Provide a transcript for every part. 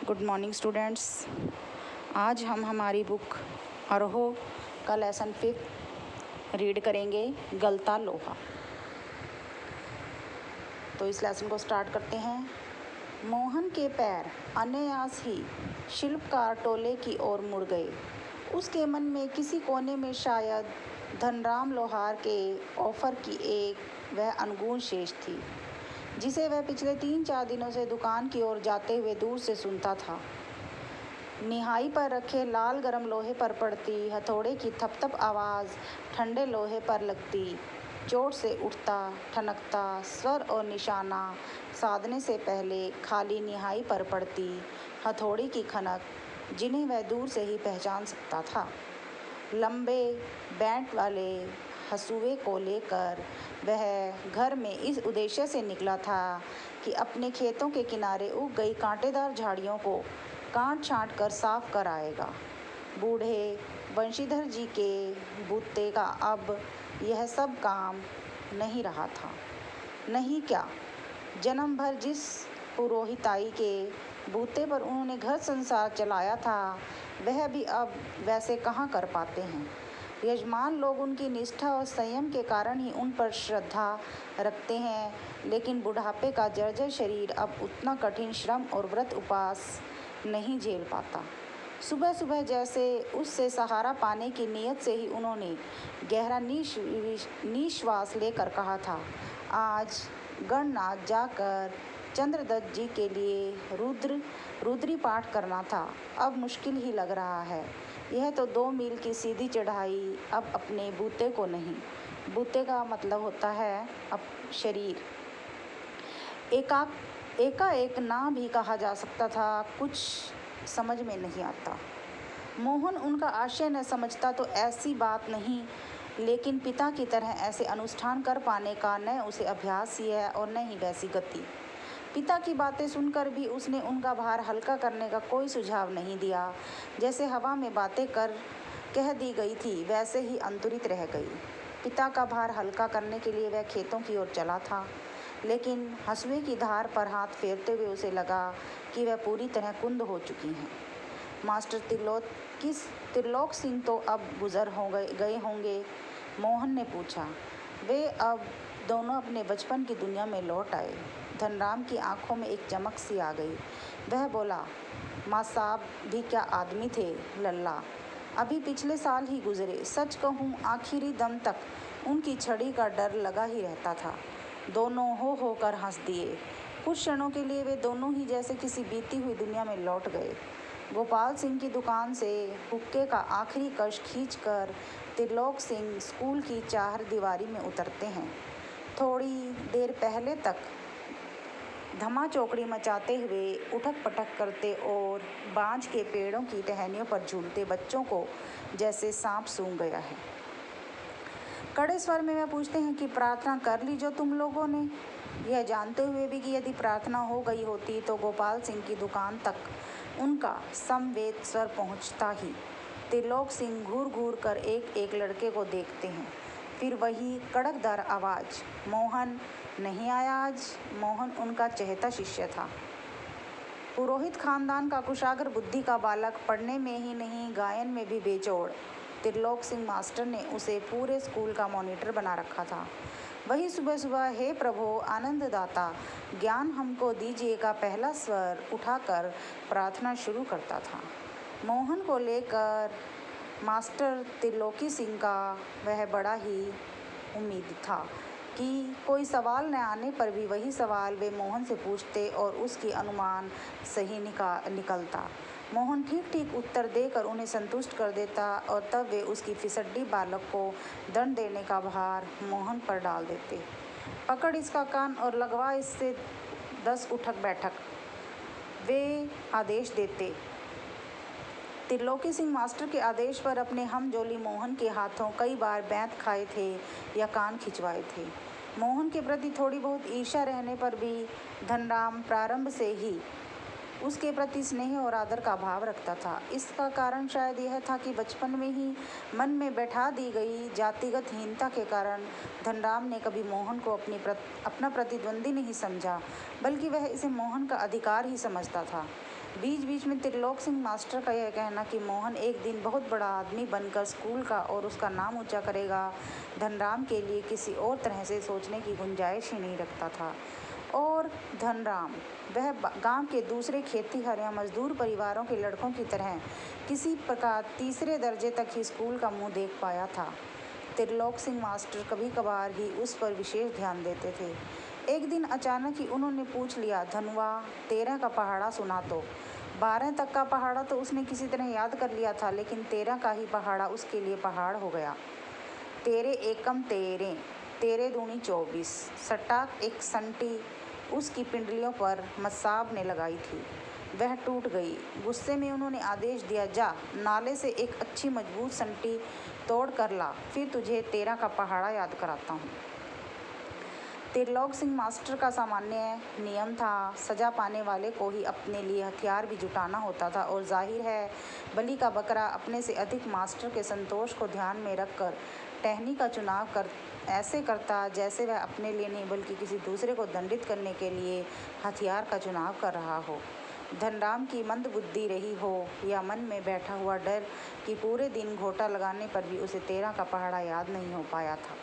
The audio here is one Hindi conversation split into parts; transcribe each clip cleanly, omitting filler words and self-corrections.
Good morning students. आज हम हमारी बुक अरहो का लेसन 5 रीड करेंगे, गलता लोहा। तो इस लेसन को स्टार्ट करते हैं। मोहन के पैर अनायास ही शिल्पकार टोले की ओर मुड़ गए। उसके मन में किसी कोने में शायद धनराम लोहार के ऑफर की एक वह अनगुण शेष थी, जिसे वह पिछले 3-4 दिनों से दुकान की ओर जाते हुए दूर से सुनता था। निहाई पर रखे लाल गरम लोहे पर पड़ती हथौड़े की थपथप आवाज़ ठंडे लोहे पर लगती, चोट से उठता ठनकता स्वर और निशाना साधने से पहले खाली निहाई पर पड़ती हथौड़ी की खनक, जिन्हें वह दूर से ही पहचान सकता था। लंबे बैंट वाले हंसुए को लेकर वह घर में इस उद्देश्य से निकला था कि अपने खेतों के किनारे उग गई कांटेदार झाड़ियों को काट छाँट कर साफ कर आएगा। बूढ़े बंशीधर जी के बूते का अब यह सब काम नहीं रहा था। नहीं क्या, जन्म भर जिस पुरोहिताई के बूते पर उन्होंने घर संसार चलाया था, वह भी अब वैसे कहाँ कर पाते हैं। यजमान लोग उनकी निष्ठा और संयम के कारण ही उन पर श्रद्धा रखते हैं, लेकिन बुढ़ापे का जर्जर शरीर अब उतना कठिन श्रम और व्रत उपवास नहीं झेल पाता। सुबह सुबह जैसे उससे सहारा पाने की नीयत से ही उन्होंने गहरा निश्वास लेकर कहा था, आज गणनाथ जाकर चंद्रदत्त जी के लिए रुद्री पाठ करना था। अब मुश्किल ही लग रहा है। यह तो 2 मील की सीधी चढ़ाई अब अपने बूते को नहीं, बूते का मतलब होता है अब शरीर, एकाएक ना भी कहा जा सकता था। कुछ समझ में नहीं आता। मोहन उनका आशय न समझता तो ऐसी बात नहीं, लेकिन पिता की तरह ऐसे अनुष्ठान कर पाने का न उसे अभ्यास ही है और न ही वैसी गति। पिता की बातें सुनकर भी उसने उनका भार हल्का करने का कोई सुझाव नहीं दिया। जैसे हवा में बातें कह दी गई थी, वैसे ही अंतुरित रह गई। पिता का भार हल्का करने के लिए वह खेतों की ओर चला था, लेकिन हंसुए की धार पर हाथ फेरते हुए उसे लगा कि वह पूरी तरह कुंद हो चुकी हैं। मास्टर त्रिलोक सिंह तो अब गुजर गए होंगे, मोहन ने पूछा। वे अब दोनों अपने बचपन की दुनिया में लौट आए। धनराम की आंखों में एक चमक सी आ गई। वह बोला, माँ साहब भी क्या आदमी थे लल्ला, अभी पिछले साल ही गुजरे। सच कहूँ आखिरी दम तक उनकी छड़ी का डर लगा ही रहता था। दोनों हो होकर हंस दिए। कुछ क्षणों के लिए वे दोनों ही जैसे किसी बीती हुई दुनिया में लौट गए। गोपाल सिंह की दुकान से हुक्के का आखिरी कश खींचकर त्रिलोक सिंह स्कूल की चार दीवारी में उतरते हैं। थोड़ी देर पहले तक धमा चौकड़ी मचाते हुए उठक पटक करते और बांज के पेड़ों की टहनियों पर झूलते बच्चों को जैसे सांप सूंघ गया है। कड़े स्वर में वह पूछते हैं कि प्रार्थना कर ली जो तुम लोगों ने, यह जानते हुए भी कि यदि प्रार्थना हो गई होती तो गोपाल सिंह की दुकान तक उनका समवेत स्वर पहुंचता ही। त्रिलोक सिंह घूर घूर कर एक एक लड़के को देखते हैं, फिर वही कड़कदार आवाज़, मोहन नहीं आया आज। मोहन उनका चहेता शिष्य था, पुरोहित खानदान का कुशाग्र बुद्धि का बालक, पढ़ने में ही नहीं गायन में भी बेजोड़। त्रिलोक सिंह मास्टर ने उसे पूरे स्कूल का मॉनिटर बना रखा था। वही सुबह सुबह हे प्रभु आनंददाता ज्ञान हमको दीजिए का पहला स्वर उठाकर प्रार्थना शुरू करता था। मोहन को लेकर मास्टर त्रिलोकी सिंह का वह बड़ा ही उम्मीद था कि कोई सवाल न आने पर भी वही सवाल वे मोहन से पूछते और उसकी अनुमान सही निकलता। मोहन ठीक ठीक उत्तर देकर उन्हें संतुष्ट कर देता और तब वे उसकी फिसड्डी बालक को दंड देने का भार मोहन पर डाल देते। पकड़ इसका कान और लगवा इससे 10 उठक बैठक, वे आदेश देते। त्रिलोकी सिंह मास्टर के आदेश पर अपने हमजोली मोहन के हाथों कई बार बैंत खाए थे या कान खिंचवाए थे। मोहन के प्रति थोड़ी बहुत ईर्ष्या रहने पर भी धनराम प्रारंभ से ही उसके प्रति स्नेह और आदर का भाव रखता था। इसका कारण शायद यह था कि बचपन में ही मन में बैठा दी गई जातिगत हीनता के कारण धनराम ने कभी मोहन को अपना प्रतिद्वंदी नहीं समझा, बल्कि वह इसे मोहन का अधिकार ही समझता था। बीच बीच में त्रिलोक सिंह मास्टर का यह कहना कि मोहन एक दिन बहुत बड़ा आदमी बनकर स्कूल का और उसका नाम ऊंचा करेगा, धनराम के लिए किसी और तरह से सोचने की गुंजाइश ही नहीं रखता था। और धनराम, वह गांव के दूसरे खेतीहर या मजदूर परिवारों के लड़कों की तरह किसी प्रकार तीसरे दर्जे तक ही स्कूल का मुंह देख पाया था। त्रिलोक सिंह मास्टर कभी कभार ही उस पर विशेष ध्यान देते थे। एक दिन अचानक ही उन्होंने पूछ लिया, धनुआ 13 का पहाड़ा सुना तो। 12 तक का पहाड़ा तो उसने किसी तरह याद कर लिया था, लेकिन 13 का ही पहाड़ा उसके लिए पहाड़ हो गया। 13 एकम 13, 13 दूनी 24। सटाक एक संटी उसकी पिंडलियों पर मसाब ने लगाई थी, वह टूट गई। गुस्से में उन्होंने आदेश दिया, जा नाले से एक अच्छी मजबूत संटी तोड़ कर ला, फिर तुझे 13 का पहाड़ा याद कराता हूँ। त्रिलोक सिंह मास्टर का सामान्य नियम था, सजा पाने वाले को ही अपने लिए हथियार भी जुटाना होता था, और जाहिर है बलि का बकरा अपने से अधिक मास्टर के संतोष को ध्यान में रखकर टहनी का चुनाव ऐसे करता जैसे वह अपने लिए नहीं बल्कि किसी दूसरे को दंडित करने के लिए हथियार का चुनाव कर रहा हो। धनराम की मंद बुद्धि रही हो या मन में बैठा हुआ डर कि पूरे दिन घोटा लगाने पर भी उसे 13 का पहाड़ा याद नहीं हो पाया था।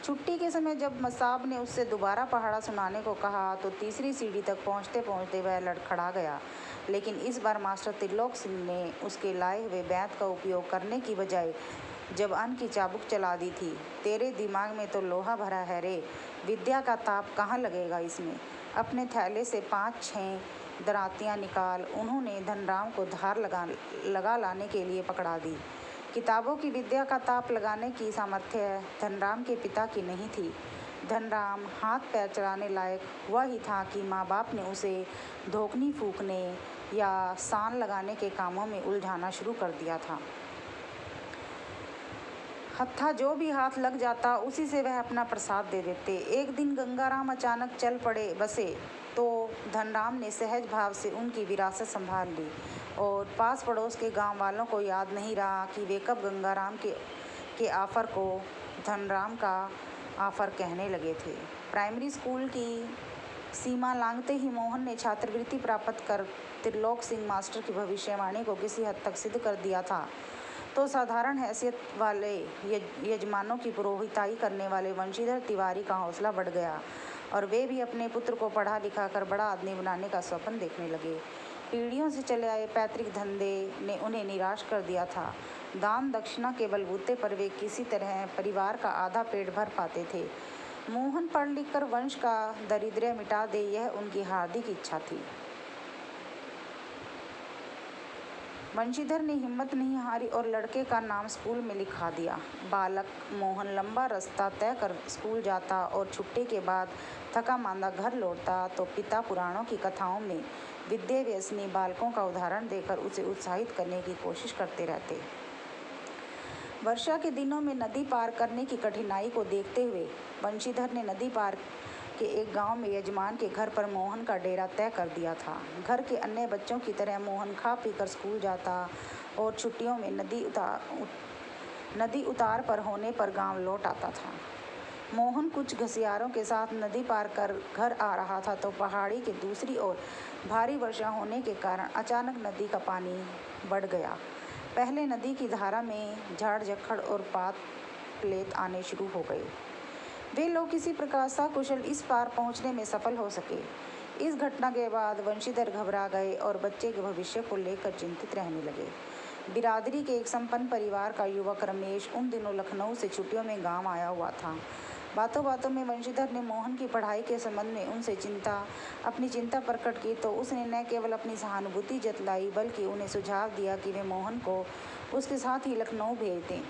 छुट्टी के समय जब मसाब ने उससे दोबारा पहाड़ा सुनाने को कहा तो तीसरी सीढ़ी तक पहुंचते पहुंचते वह लड़खड़ा गया, लेकिन इस बार मास्टर त्रिलोक सिंह ने उसके लाए हुए बैत का उपयोग करने की बजाय जबान की चाबुक चला दी थी। तेरे दिमाग में तो लोहा भरा है रे, विद्या का ताप कहाँ लगेगा इसमें। अपने थैले से 5-6 दरातियाँ निकाल उन्होंने धनराम को धार लगा लाने के लिए पकड़ा दी। किताबों की विद्या का ताप लगाने की सामर्थ्य धनराम के पिता की नहीं थी। धनराम हाथ पैर चलाने लायक हुआ ही था कि माँ बाप ने उसे धोखनी फूकने या सान लगाने के कामों में उलझाना शुरू कर दिया था। हत्था जो भी हाथ लग जाता उसी से वह अपना प्रसाद दे देते। एक दिन गंगाराम अचानक चल पड़े बसे तो धनराम ने सहज भाव से उनकी विरासत संभाल ली, और पास पड़ोस के गांव वालों को याद नहीं रहा कि वे कब गंगाराम के ऑफर को धनराम का ऑफर कहने लगे थे। प्राइमरी स्कूल की सीमा लांघते ही मोहन ने छात्रवृत्ति प्राप्त कर त्रिलोक सिंह मास्टर की भविष्यवाणी को किसी हद तक सिद्ध कर दिया था, तो साधारण हैसियत वाले यजमानों की पुरोहिताई करने वाले वंशीधर तिवारी का हौसला बढ़ गया, और वे भी अपने पुत्र को पढ़ा लिखा कर बड़ा आदमी बनाने का स्वप्न देखने लगे। पीढ़ियों से चले आए पैतृक धंधे ने उन्हें निराश कर दिया था। दान दक्षिणा के बलबूते पर वे किसी तरह परिवार का आधा पेट भर पाते थे। मोहन पढ़ लिख कर वंश का दारिद्र्य मिटा दे, यह उनकी हार्दिक इच्छा थी। वंशीधर ने हिम्मत नहीं हारी और लड़के का नाम स्कूल में लिखा दिया। बालक मोहन लंबा रास्ता तय कर स्कूल जाता और छुट्टी के बाद थका मांदा घर लौटता तो पिता पुराणों की कथाओं में विद्या व्यसनी बालकों का उदाहरण देकर उसे उत्साहित करने की कोशिश करते रहते। वर्षा के दिनों में नदी पार करने की कठिनाई को देखते हुए वंशीधर ने नदी पार के एक गांव में यजमान के घर पर मोहन का डेरा तय कर दिया था। घर के अन्य बच्चों की तरह मोहन खा पी कर स्कूल जाता और छुट्टियों में नदी उतार पर होने पर गांव लौट आता था। मोहन कुछ घसियारों के साथ नदी पार कर घर आ रहा था तो पहाड़ी के दूसरी ओर भारी वर्षा होने के कारण अचानक नदी का पानी बढ़ गया। पहले नदी की धारा में झाड़ झक्खड़ और पात प्लेत आने शुरू हो गए। वे लोग किसी प्रकार सकुशल इस पार पहुंचने में सफल हो सके। इस घटना के बाद वंशीधर घबरा गए और बच्चे के भविष्य को लेकर चिंतित रहने लगे। बिरादरी के एक संपन्न परिवार का युवक रमेश उन दिनों लखनऊ से छुट्टियों में गांव आया हुआ था। बातों बातों में वंशीधर ने मोहन की पढ़ाई के संबंध में उनसे अपनी चिंता प्रकट की तो उसने न केवल अपनी सहानुभूति जतलाई बल्कि उन्हें सुझाव दिया कि वे मोहन को उसके साथ ही लखनऊ भेज दें।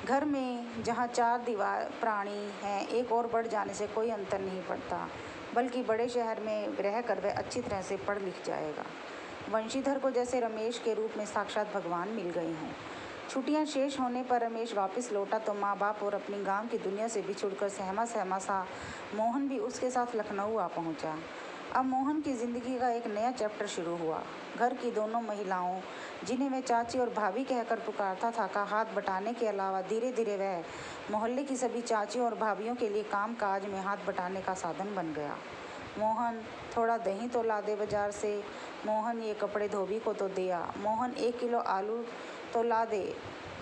घर में जहाँ 4 दीवार प्राणी हैं, एक और बढ़ जाने से कोई अंतर नहीं पड़ता, बल्कि बड़े शहर में रहकर वह अच्छी तरह से पढ़ लिख जाएगा। वंशीधर को जैसे रमेश के रूप में साक्षात भगवान मिल गए हों। छुट्टियां शेष होने पर रमेश वापस लौटा तो माँ बाप और अपनी गांव की दुनिया से बिछुड़कर सहमा सहमा सा मोहन भी उसके साथ लखनऊ आ पहुंचा। अब मोहन की ज़िंदगी का एक नया चैप्टर शुरू हुआ। घर की दोनों महिलाओं, जिन्हें वह चाची और भाभी कहकर पुकारता था, का हाथ बटाने के अलावा धीरे धीरे वह मोहल्ले की सभी चाचियों और भाभियों के लिए काम काज में हाथ बटाने का साधन बन गया। मोहन, थोड़ा दही तो ला दे बाजार से। मोहन, ये कपड़े धोबी को तो दे आ। मोहन, 1 किलो आलू तो ला दे।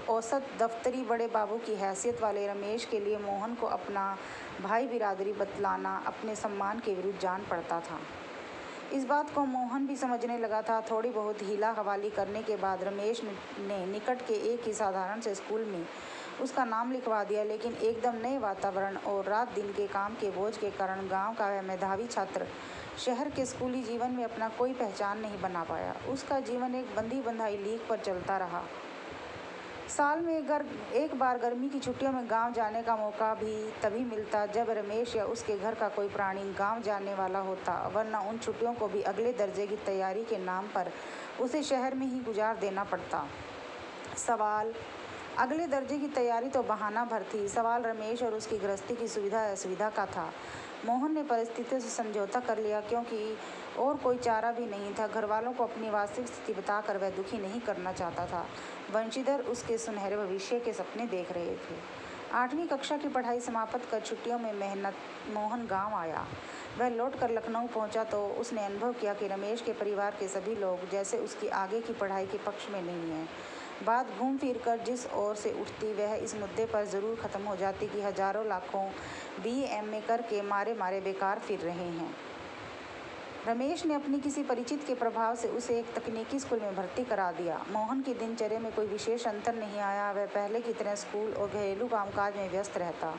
औसत दफ्तरी बड़े बाबू की हैसियत वाले रमेश के लिए मोहन को अपना भाई बिरादरी बतलाना अपने सम्मान के विरुद्ध जान पड़ता था। इस बात को मोहन भी समझने लगा था। थोड़ी बहुत हीला हवाली करने के बाद रमेश ने निकट के एक ही साधारण से स्कूल में उसका नाम लिखवा दिया, लेकिन एकदम नए वातावरण और रात दिन के काम के बोझ के कारण गांव का वह मेधावी छात्र शहर के स्कूली जीवन में अपना कोई पहचान नहीं बना पाया। उसका जीवन एक बंधी बंधाई लीक पर चलता रहा। साल में एक बार गर्मी की छुट्टियों में गांव जाने का मौका भी तभी मिलता जब रमेश या उसके घर का कोई प्राणी गांव जाने वाला होता, वरना उन छुट्टियों को भी अगले दर्जे की तैयारी के नाम पर उसे शहर में ही गुजार देना पड़ता। सवाल अगले दर्जे की तैयारी तो बहाना भर थी, सवाल रमेश और उसकी गृहस्थी की सुविधा असुविधा का था। मोहन ने परिस्थितियों से समझौता कर लिया, क्योंकि और कोई चारा भी नहीं था। घर वालों को अपनी वास्तविक स्थिति बताकर वह दुखी नहीं करना चाहता था। वंशीधर उसके सुनहरे भविष्य के सपने देख रहे थे। 8वीं कक्षा की पढ़ाई समाप्त कर छुट्टियों में मोहन गांव आया। वह लौटकर लखनऊ पहुंचा तो उसने अनुभव किया कि रमेश के परिवार के सभी लोग जैसे उसकी आगे की पढ़ाई के पक्ष में नहीं हैं। बात घूम फिर कर जिस ओर से उठती वह इस मुद्दे पर ज़रूर ख़त्म हो जाती कि हजारों लाखों BA MA करके मारे मारे बेकार फिर रहे हैं। रमेश ने अपनी किसी परिचित के प्रभाव से उसे एक तकनीकी स्कूल में भर्ती करा दिया। मोहन की दिनचर्या में कोई विशेष अंतर नहीं आया। वह पहले की तरह स्कूल और घरेलू कामकाज में व्यस्त रहता।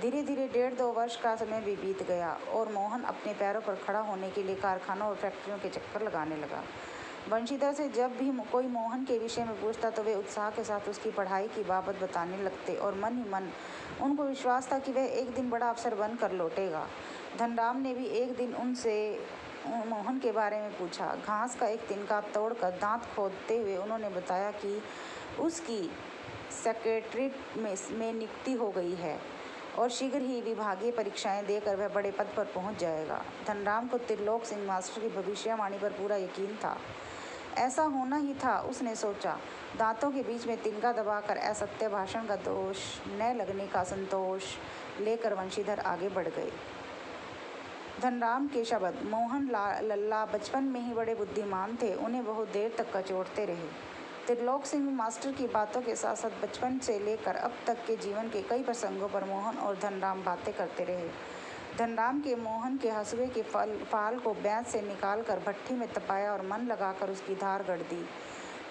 धीरे धीरे 1.5-2 वर्ष का समय भी बीत गया और मोहन अपने पैरों पर खड़ा होने के लिए कारखानों और फैक्ट्रियों के चक्कर लगाने लगा। वंशीधर से जब भी कोई मोहन के विषय में पूछता तो वे उत्साह के साथ उसकी पढ़ाई की बाबत बताने लगते और मन ही मन उनको विश्वास था कि वह एक दिन बड़ा अफसर बनकर लौटेगा। धनराम ने भी एक दिन उनसे मोहन के बारे में पूछा। घास का एक तिनका तोड़कर दांत खोदते हुए उन्होंने बताया कि उसकी सेक्रेटरीट में नियुक्ति हो गई है और शीघ्र ही विभागीय परीक्षाएं देकर वह बड़े पद पर पहुंच जाएगा। धनराम को त्रिलोक सिंह मास्टर की भविष्यवाणी पर पूरा यकीन था। ऐसा होना ही था, उसने सोचा। दांतों के बीच में तिनका दबाकर असत्य भाषण का दोष न लगने का संतोष लेकर वंशीधर आगे बढ़ गए। धनराम के शब्द मोहन लल्ला बचपन में ही बड़े बुद्धिमान थे, उन्हें बहुत देर तक कचोटते रहे। त्रिलोक सिंह मास्टर की बातों के साथ साथ बचपन से लेकर अब तक के जीवन के कई प्रसंगों पर मोहन और धनराम बातें करते रहे। धनराम के मोहन के हंसुए के फाल को बैंच से निकालकर भट्ठी में तपाया और मन लगाकर उसकी धार गढ़ दी।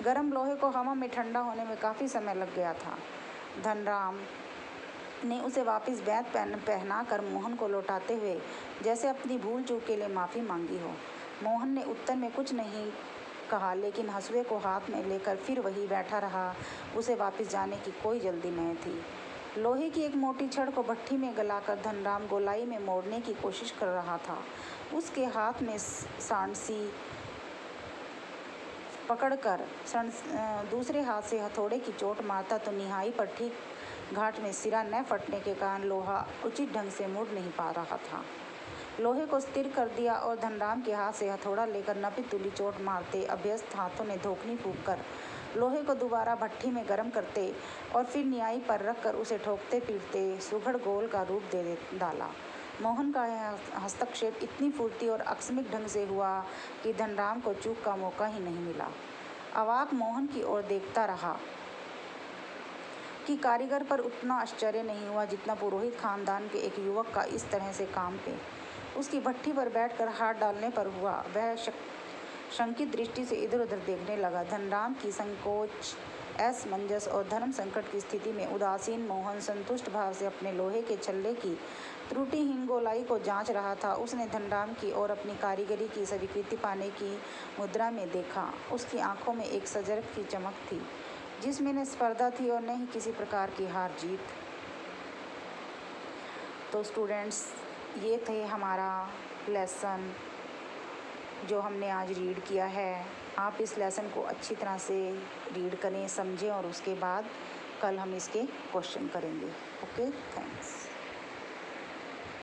गर्म लोहे को हवा में ठंडा होने में काफ़ी समय लग गया था। धनराम ने उसे वापस बैंच पहनाकर मोहन को लौटाते हुए जैसे अपनी भूल चूक के लिए माफ़ी मांगी हो। मोहन ने उत्तर में कुछ नहीं कहा, लेकिन हंसुए को हाथ में लेकर फिर वही बैठा रहा। उसे वापस जाने की कोई जल्दी नहीं थी। लोहे की एक मोटी छड़ को भट्ठी में गलाकर धनराम गोलाई में मोड़ने की कोशिश कर रहा था। उसके हाथ में सांडसी पकड़कर दूसरे हाथ से हथौड़े की चोट मारता तो निहाई पर ठीक घाट में सिरा न फटने के कारण लोहा उचित ढंग से मुड़ नहीं पा रहा था। लोहे को स्थिर कर दिया और धनराम के हाथ से हथौड़ा लेकर नपी तुली चोट मारते अभ्यस्त हाथों ने धोखनी फूंककर लोहे को दोबारा भट्ठी में गर्म करते और फिर न्याई पर रखकर उसे ठोकते पीटते सुघड़ गोल का रूप दे डाला। मोहन का यह हस्तक्षेप इतनी फुर्ती और आकस्मिक ढंग से हुआ कि धनराम को चूक का मौका ही नहीं मिला। अवाक मोहन की ओर देखता रहा कि कारीगर पर उतना आश्चर्य नहीं हुआ जितना पुरोहित खानदान के एक युवक का इस तरह से काम पे उसकी भट्ठी पर बैठकर हाथ डालने पर हुआ। वह शंकित दृष्टि से इधर उधर देखने लगा। धनराम की संकोच, असमंजस और धर्म संकट की स्थिति में उदासीन मोहन संतुष्ट भाव से अपने लोहे के छल्ले की त्रुटिहीन गोलाई को जांच रहा था। उसने धनराम की ओर अपनी कारीगरी की स्वीकृति पाने की मुद्रा में देखा। उसकी आंखों में एक सजग की चमक थी जिसमें न स्पर्धा थी और न ही किसी प्रकार की हार जीत। तो स्टूडेंट्स, ये थे हमारा लेसन जो हमने आज रीड किया है। आप इस लेसन को अच्छी तरह से रीड करें, समझें और उसके बाद कल हम इसके क्वेश्चन करेंगे। Okay, thanks.